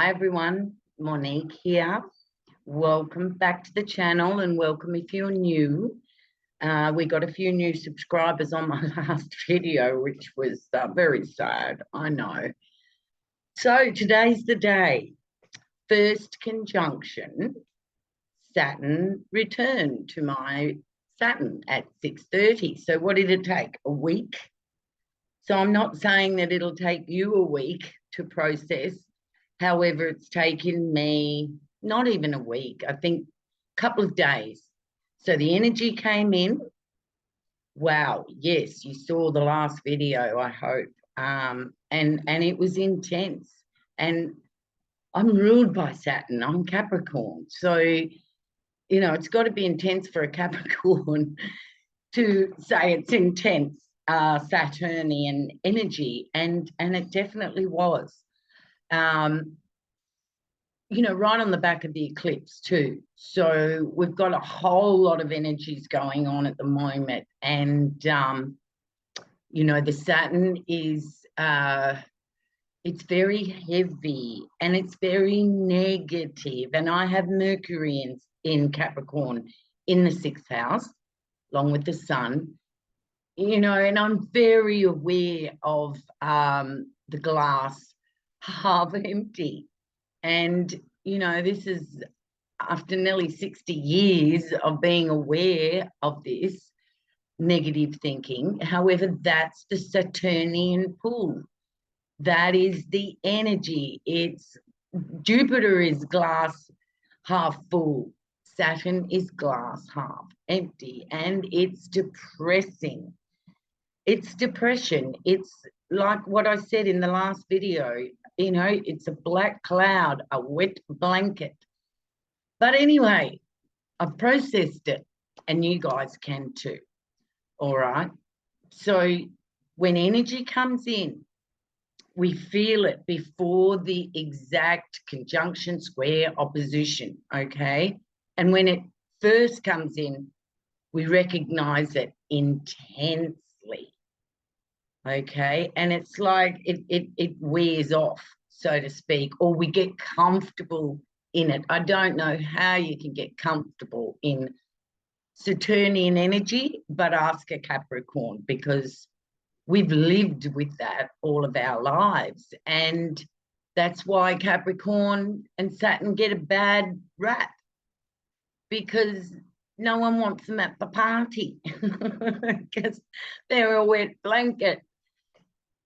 Hi everyone, Monique here. Welcome back to the channel and welcome if you're new. We got a few new subscribers on my last video, which was very sad, I know. So today's the day. First conjunction, Saturn returned to my Saturn at 6:30. So what did it take? A week? So I'm not saying that it'll take you a week to process. However, it's taken me not even a week, I think a couple of days. So the energy came in. Wow, yes, you saw the last video, I hope. And it was intense. And I'm ruled by Saturn, I'm Capricorn. So, you know, it's got to be intense for a Capricorn to say it's intense, Saturnian energy. And it definitely was. You know, right on the back of the eclipse too. So we've got a whole lot of energies going on at the moment. And, you know, the Saturn is, it's very heavy and it's very negative. And I have Mercury in Capricorn in the 6th house, along with the sun. You know, and I'm very aware of the glass half empty. And, you know, this is after nearly 60 years of being aware of this negative thinking. However, that's the Saturnian pull. That is the energy. It's Jupiter is glass half full. Saturn is glass half empty. And it's depressing. It's depression. It's like what I said in the last video. You know, it's a black cloud, a wet blanket. But anyway, I've processed it and you guys can too. All right. So when energy comes in, we feel it before the exact conjunction, square, opposition. Okay. And when it first comes in, we recognize it intensely. Okay, and it's like it wears off, so to speak, or we get comfortable in it. I don't know how you can get comfortable in Saturnian energy, but ask a Capricorn, because we've lived with that all of our lives. And that's why Capricorn and Saturn get a bad rap, because no one wants them at the party because they're a wet blanket.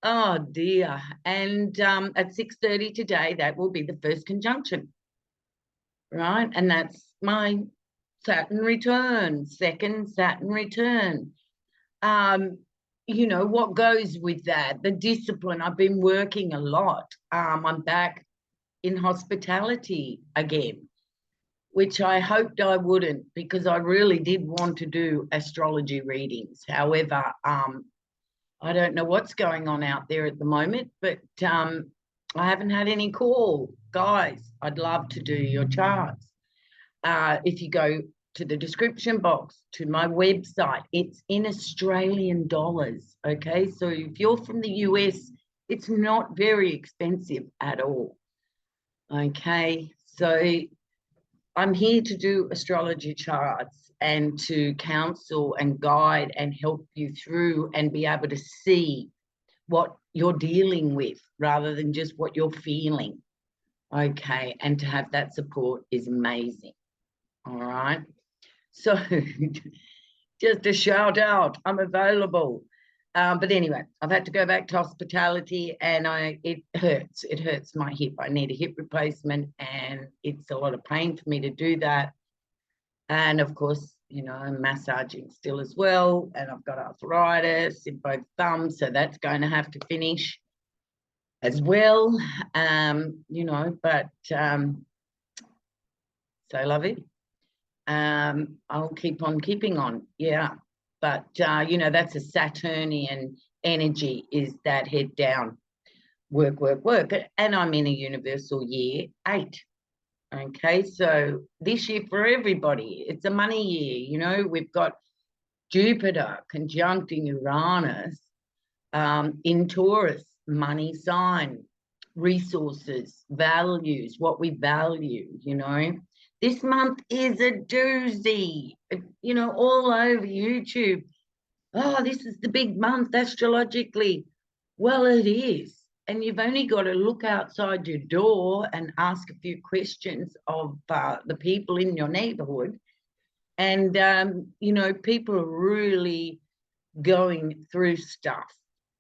Oh dear. And at 6:30 today, that will be the first conjunction, right? And that's my Saturn return, second Saturn return. You know, what goes with that? The discipline. I've been working a lot. I'm back in hospitality again, which I hoped I wouldn't, because I really did want to do astrology readings. However, I don't know what's going on out there at the moment, but I haven't had any call. Guys, I'd love to do your charts. If you go to the description box, to my website, it's in Australian dollars, okay? So if you're from the US, it's not very expensive at all, okay? So I'm here to do astrology charts and to counsel and guide and help you through and be able to see what you're dealing with rather than just what you're feeling. Okay, and to have that support is amazing. All right. So just a shout out, I'm available. But anyway, I've had to go back to hospitality and it hurts my hip. I need a hip replacement and it's a lot of pain for me to do that. And of course, you know, I'm massaging still as well. And I've got arthritis in both thumbs, so that's going to have to finish as well. You know, but so love it. I'll keep on keeping on, yeah. But, you know, that's a Saturnian energy, is that head down, work, work, work. And I'm in a universal year 8. Okay, so this year for everybody, it's a money year. You know, we've got Jupiter conjuncting Uranus in Taurus, money sign. resources, values, what we value, you know. This month is a doozy, you know, all over YouTube. Oh, this is the big month astrologically. Well, it is. And you've only got to look outside your door and ask a few questions of the people in your neighborhood. And, you know, people are really going through stuff,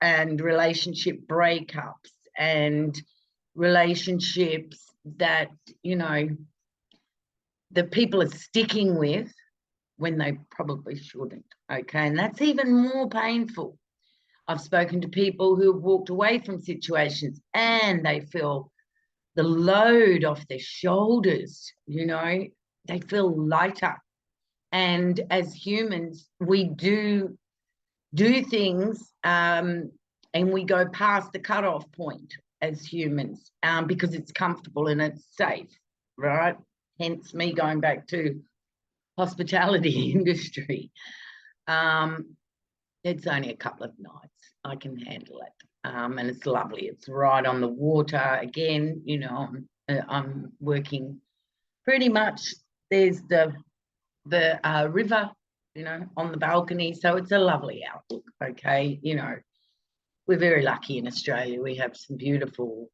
and relationship breakups and relationships that, you know, the people are sticking with when they probably shouldn't. Okay. And that's even more painful. I've spoken to people who have walked away from situations and they feel the load off their shoulders, you know, they feel lighter. And as humans, we do things and we go past the cutoff point as humans because it's comfortable and it's safe, right? Hence me going back to hospitality industry. It's only a couple of nights. I can handle it. And it's lovely. It's right on the water. Again, you know, I'm working pretty much, there's the river, you know, on the balcony. So it's a lovely outlook, okay? You know, we're very lucky in Australia. We have some beautiful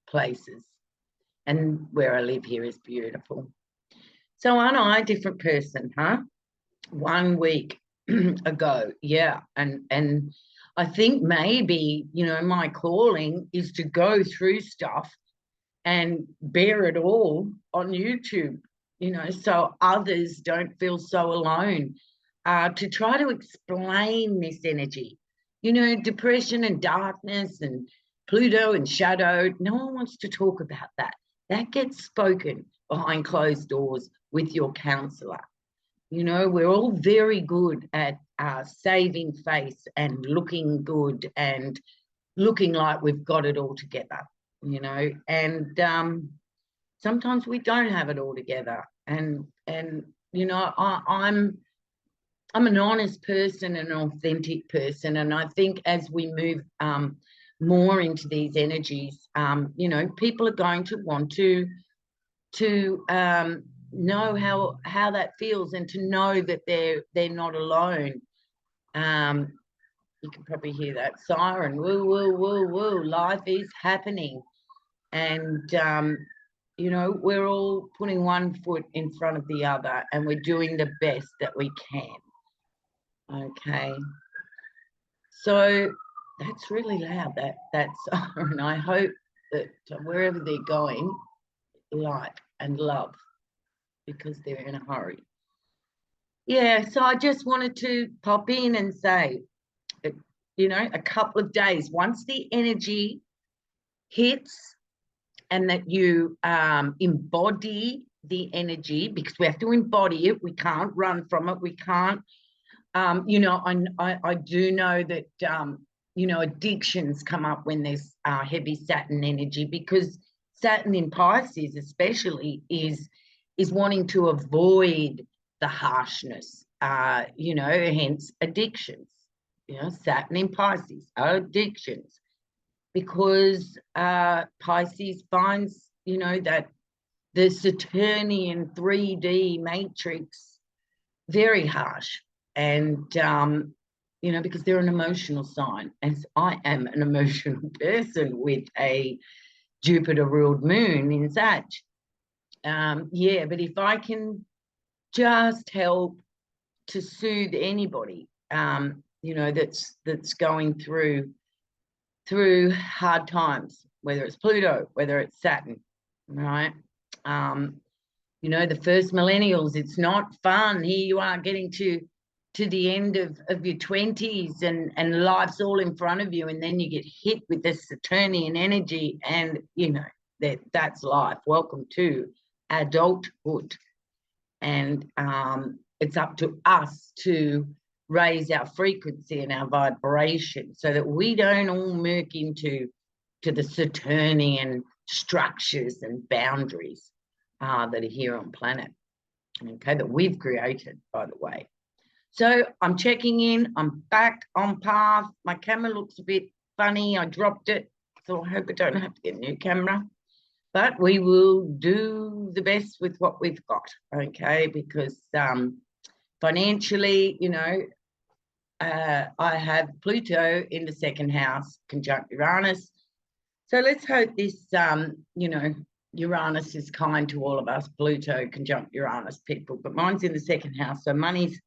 places. And where I live here is beautiful. So aren't I a different person, huh? 1 week ago, yeah. And I think maybe, you know, my calling is to go through stuff and bear it all on YouTube, you know, so others don't feel so alone, to try to explain this energy. You know, depression and darkness and Pluto and shadow, no one wants to talk about that. That gets spoken behind closed doors with your counselor. You know, we're all very good at saving face and looking good and looking like we've got it all together, you know, and sometimes we don't have it all together. And you know, I'm an honest person, an authentic person, and I think as we move more into these energies, you know, people are going to want to know how that feels and to know that they're not alone. You can probably hear that siren. Woo, woo, woo, woo. Life is happening. And, you know, we're all putting one foot in front of the other and we're doing the best that we can. Okay. So that's really loud, that siren. I hope that wherever they're going, light and love, because they're in a hurry. Yeah, so I just wanted to pop in and say, you know, a couple of days, once the energy hits and that you embody the energy, because we have to embody it, we can't run from it, we can't, you know, I do know that, you know, addictions come up when there's heavy Saturn energy, because Saturn in Pisces especially is wanting to avoid the harshness, you know, hence addictions. You know, Saturn in Pisces, addictions, because Pisces finds, you know, that the Saturnian 3D matrix very harsh, and you know, because they're an emotional sign, as I am an emotional person with a Jupiter ruled moon in Sag. Yeah, but if I can just help to soothe anybody, you know, that's going through hard times, whether it's Pluto, whether it's Saturn, right? You know, the first millennials, it's not fun. Here you are getting to the end of your 20s and life's all in front of you, and then you get hit with this Saturnian energy, and you know, that's life. Welcome to adulthood. And it's up to us to raise our frequency and our vibration so that we don't all murk into the Saturnian structures and boundaries that are here on planet, okay, that we've created, by the way. So I'm checking in, I'm back on path. My camera looks a bit funny, I dropped it. So I hope I don't have to get a new camera. But we will do the best with what we've got, okay? Because financially, you know, I have Pluto in the second house, conjunct Uranus. So let's hope this, you know, Uranus is kind to all of us, Pluto, conjunct Uranus people. But mine's in the second house, so money's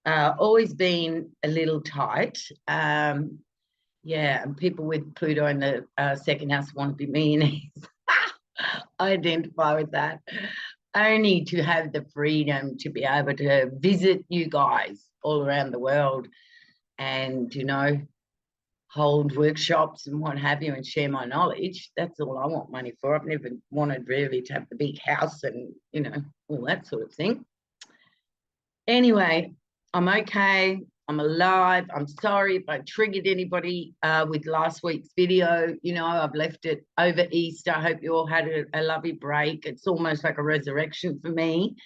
always been a little tight. Yeah, and people with Pluto in the second house want to be millionaires. I identify with that. Only to have the freedom to be able to visit you guys all around the world and, you know, hold workshops and what have you and share my knowledge. That's all I want money for. I've never wanted really to have the big house and, you know, all that sort of thing. Anyway, I'm okay. I'm alive. I'm sorry if I triggered anybody with last week's video. You know, I've left it over Easter. I hope you all had a lovely break. It's almost like a resurrection for me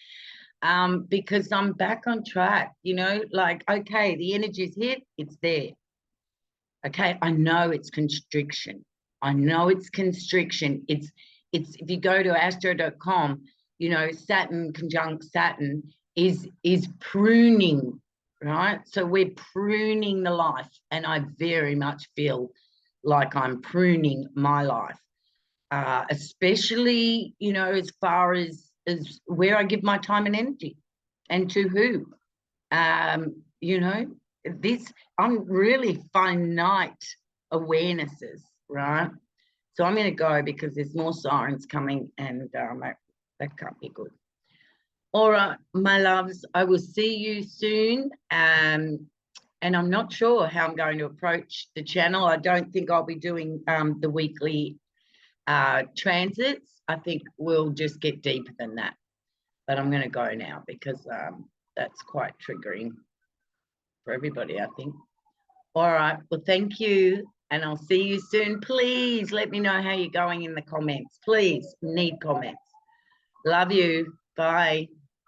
because I'm back on track, you know, like, okay, the energy's hit, it's there. Okay, I know it's constriction. I know it's constriction. It's if you go to astro.com, you know, Saturn conjunct Saturn is pruning, right? So we're pruning the life, and I very much feel like I'm pruning my life, especially, you know, as far as where I give my time and energy and to who. You know, I'm really finite awarenesses, right? So I'm going to go because there's more sirens coming, and that can't be good. All right, my loves, I will see you soon. And I'm not sure how I'm going to approach the channel. I don't think I'll be doing the weekly transits. I think we'll just get deeper than that. But I'm going to go now because that's quite triggering for everybody, I think. All right, well, thank you, and I'll see you soon. Please let me know how you're going in the comments. Please, need comments. Love you. Bye.